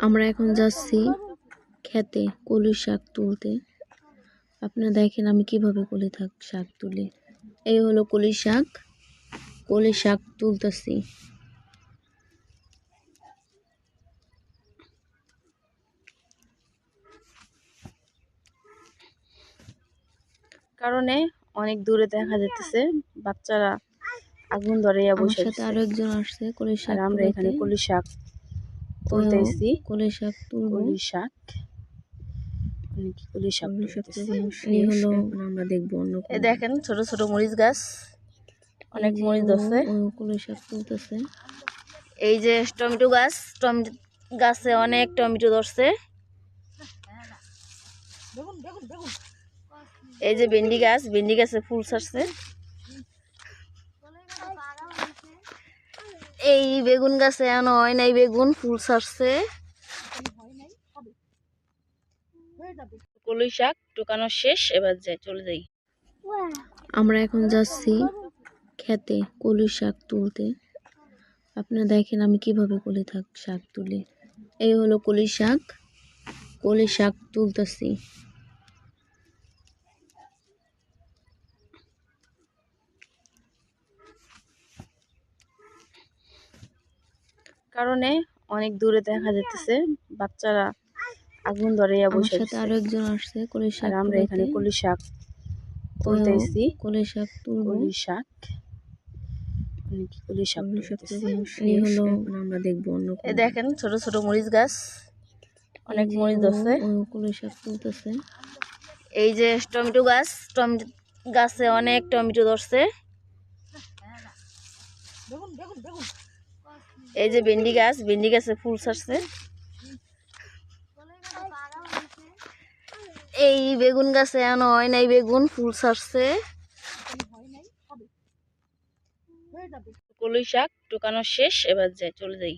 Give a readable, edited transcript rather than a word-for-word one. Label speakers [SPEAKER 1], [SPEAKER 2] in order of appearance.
[SPEAKER 1] আমরা এখন যাচ্ছি খেতে কলই শাক তুলতে। আপনারা দেখেন আমি কিভাবে শাক তুলি। এই হলো কলই শাক তুলতেছি।
[SPEAKER 2] কারণে অনেক দূরে দেখা যাচ্ছে বাচ্চারা আগুন ধরাইয়া বসে
[SPEAKER 1] আমার সাথে আরো একজন আসছে কলই শাক
[SPEAKER 2] আর আমরা এখানে কলই শাক তুলতেছি।
[SPEAKER 1] কলই শাক তুলবো।
[SPEAKER 2] কলই শাক
[SPEAKER 1] এই হলো আমরা দেখবো অন্য
[SPEAKER 2] দেখেন ছোট ছোট মরিচ গাছ, অনেক মরিচ ধরছে।
[SPEAKER 1] কলই শাক তুলতেছে।
[SPEAKER 2] এই যে টমেটো গাছে অনেক টমেটো ধরছে। এই যে ভেন্ডি গাছে ফুল ছাড়ছে। এই বেগুন গাছে এখনো হয় নাই, বেগুন ফুল ছাড়ছে। কলই শাক টুকানো শেষ, এবার চলে যাই।
[SPEAKER 1] আমরা এখন যাচ্ছি খেতে কলই শাক তুলতে। আপনারা দেখেন আমি কিভাবে শাক তুলি। এই হলো কলই শাক তুলতেছি।
[SPEAKER 2] কারণে অনেক দূরে দেখা যাচ্ছে বাচ্চারা আগুন ধরাইয়া বসে।
[SPEAKER 1] আমার সাথে আরো একজন আসছে কলই শাক।
[SPEAKER 2] আর আমরা এখানে কলই শাক তুলতেছি।
[SPEAKER 1] কলই শাক তুলবো। এই হলো আমরা দেখবো অন্য
[SPEAKER 2] দেখেন ছোট ছোট মরিচ গাছ, অনেক মরিচ ধরছে।
[SPEAKER 1] কলই শাক তুলতেছে।
[SPEAKER 2] এই যে টমেটো গাছে অনেক টমেটো ধরছে। এই যে ভেন্ডি গাছে ফুল ছাড়ছে। এই বেগুন গাছে এখনো হয় নাই, বেগুন ফুল ছাড়ছে। কলই শাক টুকানো শেষ, এবার চলে যাই।